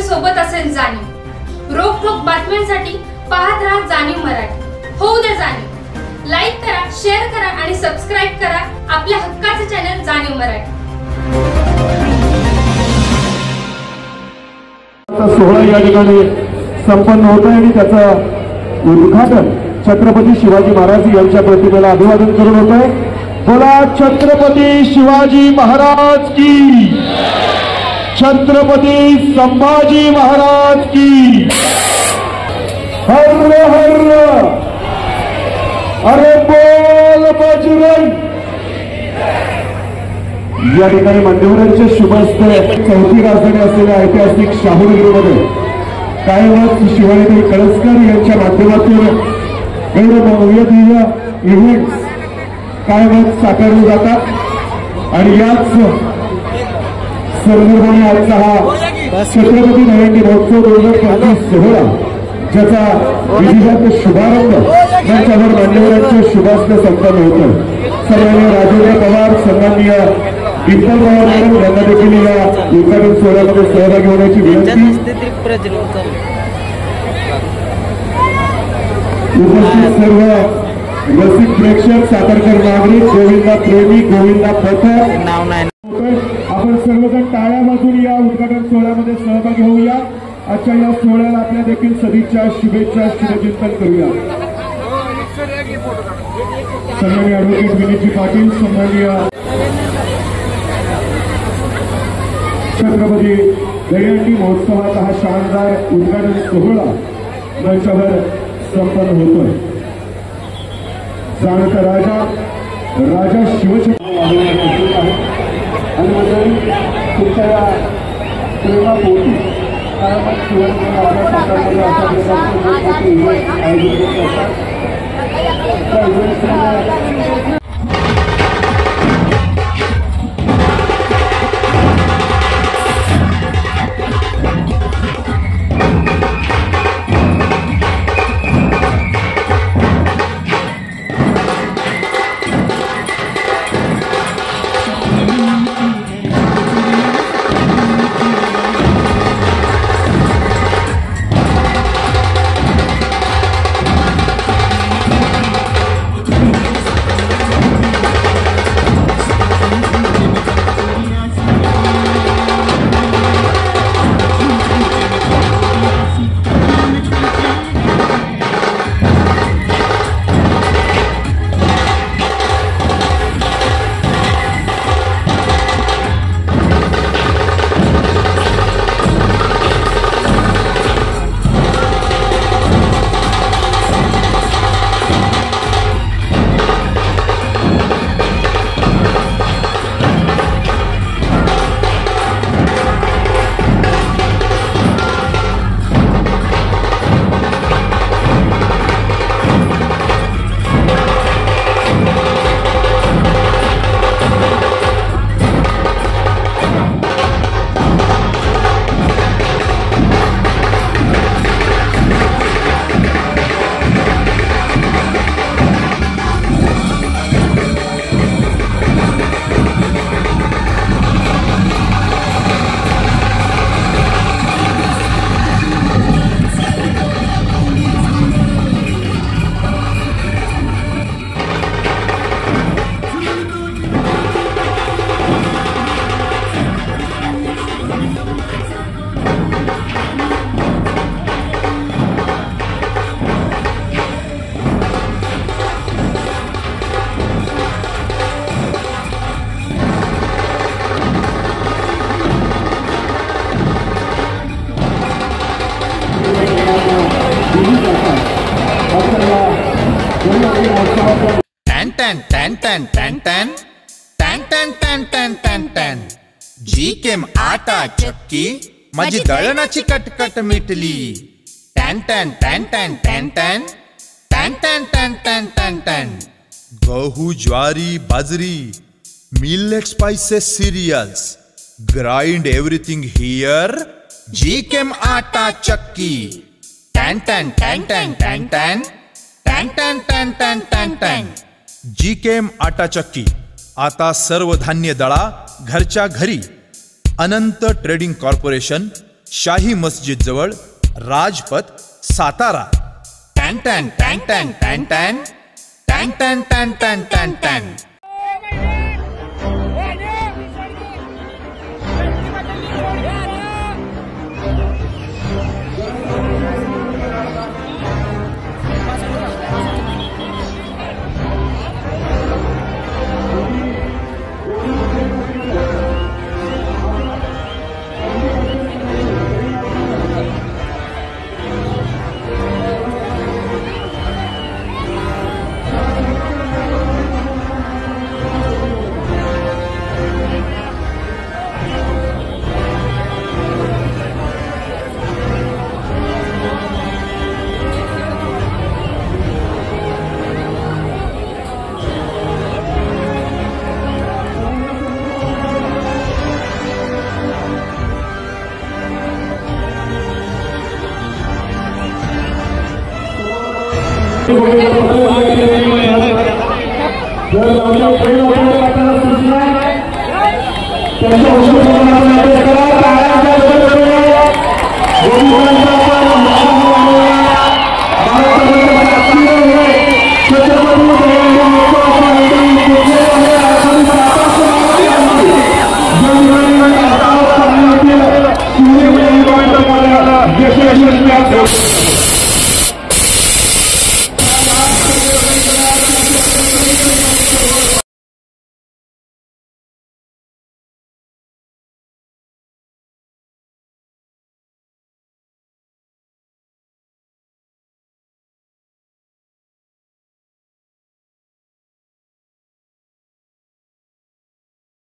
सोबत असेल जाणीव। रोखोक बातम्यांसाठी पाहत राहा जाणीव मराठी। होऊ दे जाणीव। लाईक करा, शेअर करा आणि सबस्क्राइब करा आपल्या हक्काचे चॅनल जाणीव मराठी। सोहळा या ठिकाणी संपन्न होत आहे आणि त्याचं उद्घाटन छत्रपती शिवाजी महाराज यांच्या प्रतिमेला अभिवादन करून होत आहे। बोला छत्रपती शिवाजी महाराज की, छत्रपती संभाजी महाराज की। हर हर अरे बोल बजरंग। या ठिकाणी मान्यवरांच्या शुभ हस्ते चौथी राजधानी असलेल्या ऐतिहासिक शाहूनगरीमध्ये कायमच शिवाजीताई कळसकर यांच्या माध्यमातून गौरवमय इव्हेंट्स कायमच साकारले जातात आणि याच संदर्भाने आजचा हा छत्रपती दहीहंडी महोत्सव 2025 सोहळा ज्याचा विधिवत शुभारंभ यांच्यावर मान्यवरांच्या शुभास्ते संपन्न होतो। सन्माननीय राजेंद्र पवार, सन्माननीय विठ्ठलराव मॅडम यांना देखील या उद्घाटन सोहळ्यामध्ये सहभागी होण्याची विनंती। उपस्थित सर्व रसिक प्रेक्षक, सातारकर नागरिक, गोविंदा प्रेमी, गोविंदा पथक, आपण सर्वजण टाळ्या वाजवून या उद्घाटन सोहळ्यामध्ये सहभागी होऊया। आजच्या या सोहळ्याला आपल्या देखील सदिच्छा, शुभेच्छा, शुभचिंतन करूया। सन्माननीय ॲडव्होकेट विनीतजी पाटील, सन्माननीय छत्रपती दहीहंडी महोत्सवाचा हा शानदार उद्घाटन सोहळा मंचावर संपन्न होतोय। जाणता राजा शिवछत्रपती आणि तुमच्या प्रेमापोटी जी केम आटा चक्की माझी दळणाची कटकट मिटली। टॅन टॅन टॅन टॅन टॅन टॅन टॅन टॅन टॅन टॅन टॅन टॅन। गहू, ज्वारी, बाजरी, millet, spices, cereals, grind everything here. जी केम आटा चक्की। टॅन टॅन टॅन टॅन टॅन टॅन टॅन टॅन टॅन टॅन टॅन टॅन। जी केम आटा चक्की आता सर्व धान्य दळा घरच्या घरी। अनंत ट्रेडिंग कॉर्पोरेशन, शाही मस्जिद जवळ, राजपथ, सातारा। टॅन टॅन टॅन टॅन टॅन टॅन टॅन टॅन टॅन टॅन टॅन टॅन। त्यांच्या